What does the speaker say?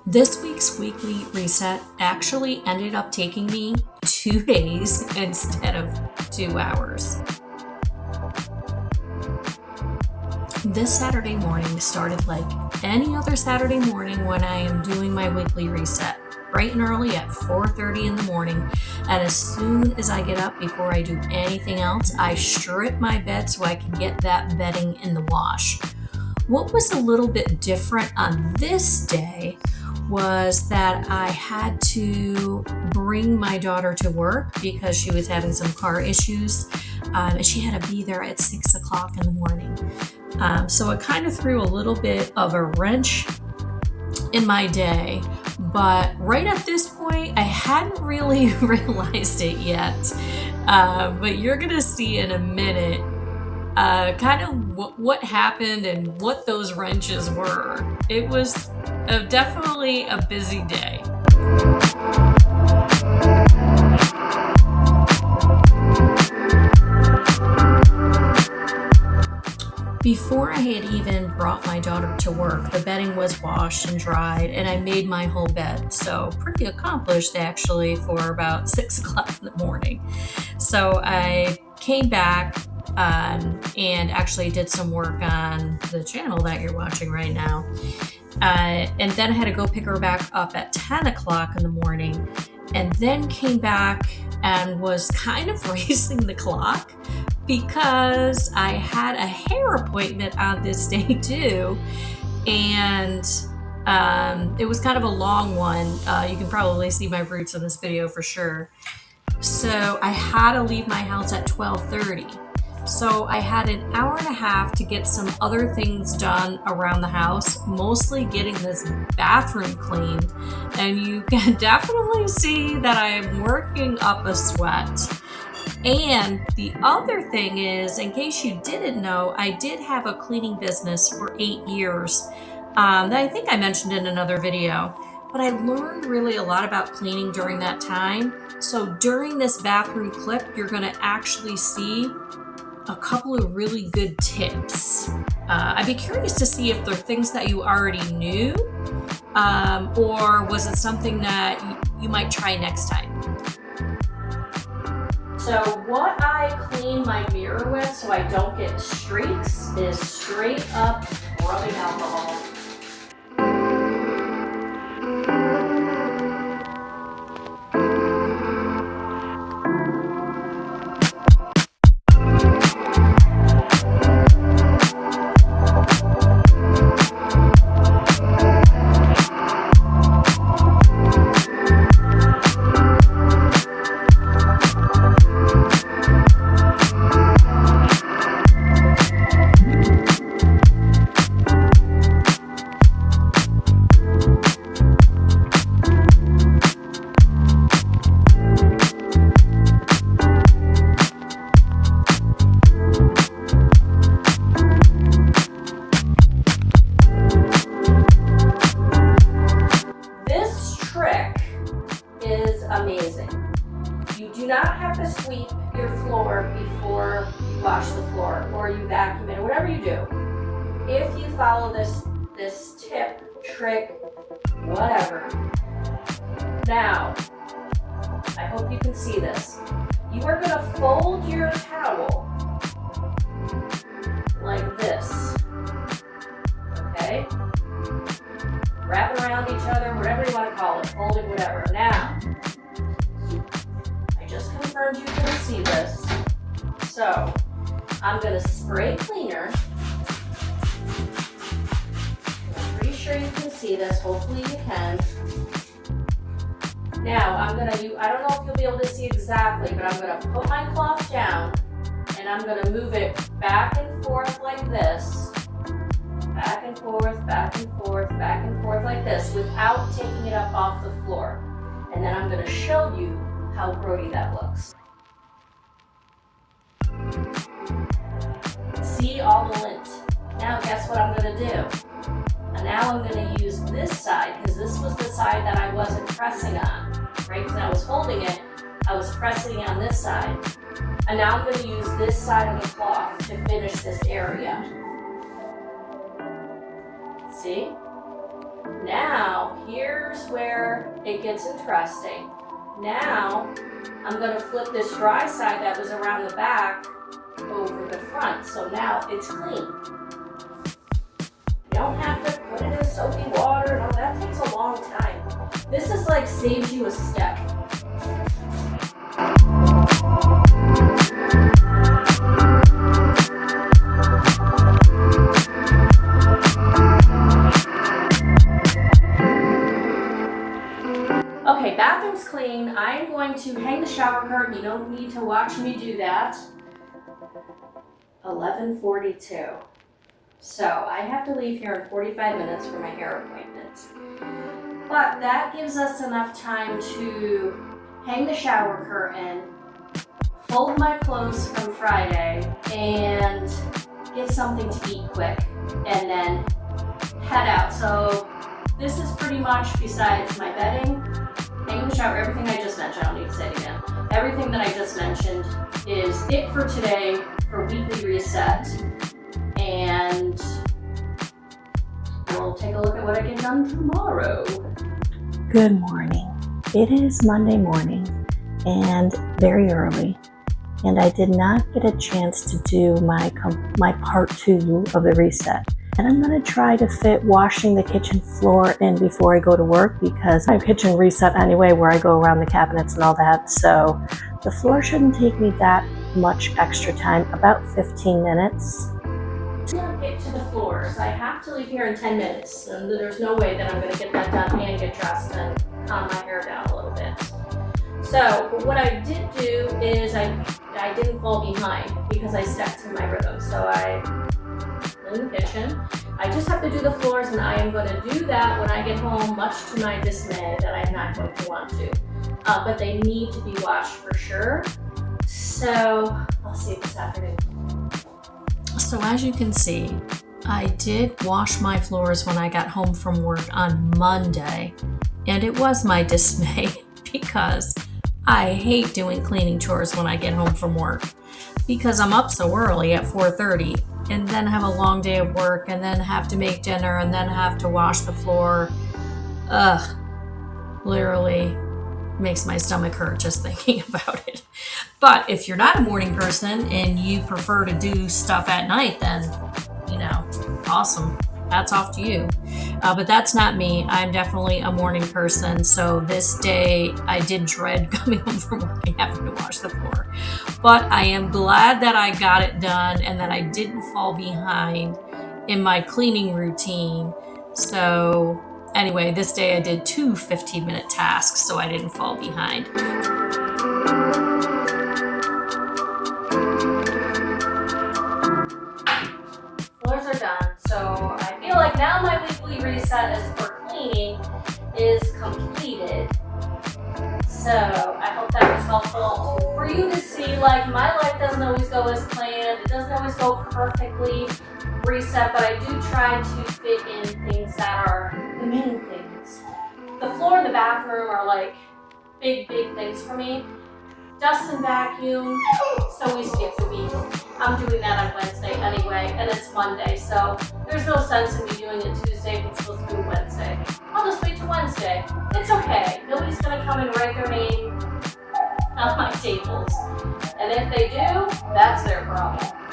This week's weekly reset actually ended up taking me 2 days instead of 2 hours. This Saturday morning started like any other Saturday morning when I am doing my weekly reset, bright and early at 4:30 in the morning. And as soon as I get up, before I do anything else, I strip my bed so I can get that bedding in the wash. What was a little bit different on this day was that I had to bring my daughter to work because she was having some car issues, and she had to be there at 6 o'clock in the morning. So it kind of threw a little bit of a wrench in my day, but right at this point, I hadn't really realized it yet. But you're going to see in a minute kind of what happened and what those wrenches were. It was definitely a busy day. Before I had even brought my daughter to work, the bedding was washed and dried, and I made my whole bed. So pretty accomplished actually for about 6 o'clock in the morning. So I came back and actually did some work on the channel that you're watching right now. And then I had to go pick her back up at 10 o'clock in the morning, and then came back and was kind of racing the clock because I had a hair appointment on this day too. And it was kind of a long one. You can probably see my roots in this video for sure. So I had to leave my house at 12:30. So I had an hour and a half to get some other things done around the house, mostly getting this bathroom cleaned. And you can definitely see that I am working up a sweat. And the other thing is, in case you didn't know, I did have a cleaning business for 8 years that I think I mentioned in another video. But I learned really a lot about cleaning during that time. So during this bathroom clip, you're going to actually see a couple of really good tips. I'd be curious to see if they're things that you already knew, or was it something that you might try next time. So what I clean my mirror with so I don't get streaks is straight up rubbing alcohol. Amazing. You do not have to sweep your floor before you wash the floor or you vacuum it or whatever you do. If you follow this tip, trick, whatever. Now, I hope you can see this. You are going to fold your towel like this. Okay? Wrap around each other, whatever you want to call it, folding, whatever. Now, I just confirmed you can see this. So, I'm going to spray cleaner. I'm pretty sure you can see this. Hopefully you can. Now, I don't know if you'll be able to see exactly, but I'm going to put my cloth down and I'm going to move it back and forth like this. Back and forth, back and forth, back and forth like this without taking it up off the floor. And then I'm going to show you how grody that looks. See all the lint. Now guess what I'm going to do? And now I'm going to use this side because this was the side that I wasn't pressing on, right? Because I was holding it, I was pressing on this side. And now I'm going to use this side of the cloth to finish this area. See? Now, here's where it gets interesting. Now, I'm gonna flip this dry side that was around the back over the front. So now it's clean. You don't have to put it in soapy water. No, that takes a long time. This is like saves you a step. Okay, bathroom's clean. I'm going to hang the shower curtain. You don't need to watch me do that. 11:42. So I have to leave here in 45 minutes for my hair appointment. But that gives us enough time to hang the shower curtain, fold my clothes from Friday, and get something to eat quick, and then head out. So this is pretty much, besides my bedding, hanging the shower, everything I just mentioned, I don't need to say it again. Everything that I just mentioned is it for today for weekly reset. And we'll take a look at what I get done tomorrow. Good morning. It is Monday morning and very early, and I did not get a chance to do my part 2 of the reset. And I'm going to try to fit washing the kitchen floor in before I go to work, because I have kitchen reset anyway where I go around the cabinets and all that. So the floor shouldn't take me that much extra time, about 15 minutes. I'm going to get to the floors. I have to leave here in 10 minutes, and there's no way that I'm going to get that done and get dressed and calm my hair down a little bit. So what I did do is I didn't fall behind because I stuck to my rhythm. So I'm in the kitchen. I just have to do the floors, and I am going to do that when I get home, much to my dismay that I'm not going to want to. But they need to be washed for sure. So I'll see you this afternoon. So as you can see, I did wash my floors when I got home from work on Monday, and it was my dismay because I hate doing cleaning chores when I get home from work, because I'm up so early at 4:30 and then have a long day of work and then have to make dinner and then have to wash the floor. Literally makes my stomach hurt just thinking about it. But if you're not a morning person and you prefer to do stuff at night, then, awesome. That's off to you. But that's not me. I'm definitely a morning person. So this day I did dread coming home from work and having to wash the floor. But I am glad that I got it done and that I didn't fall behind in my cleaning routine. So anyway, this day I did 2 15-minute tasks, so I didn't fall behind. Floors are done, so I feel like now my weekly reset as for cleaning is completed. So I hope that was helpful for you to see, like, my life doesn't always go as planned. It doesn't always go perfectly reset, but I do try to fit in things that are the main things. The floor and the bathroom are like big things for me. Dust and vacuum, so we skip the week. I'm doing that on Wednesday anyway, and it's Monday, so there's no sense in me doing it Tuesday if I'm supposed to do Wednesday. I'll just wait till Wednesday. It's okay. Nobody's gonna come and write their name on my tables. And if they do, that's their problem.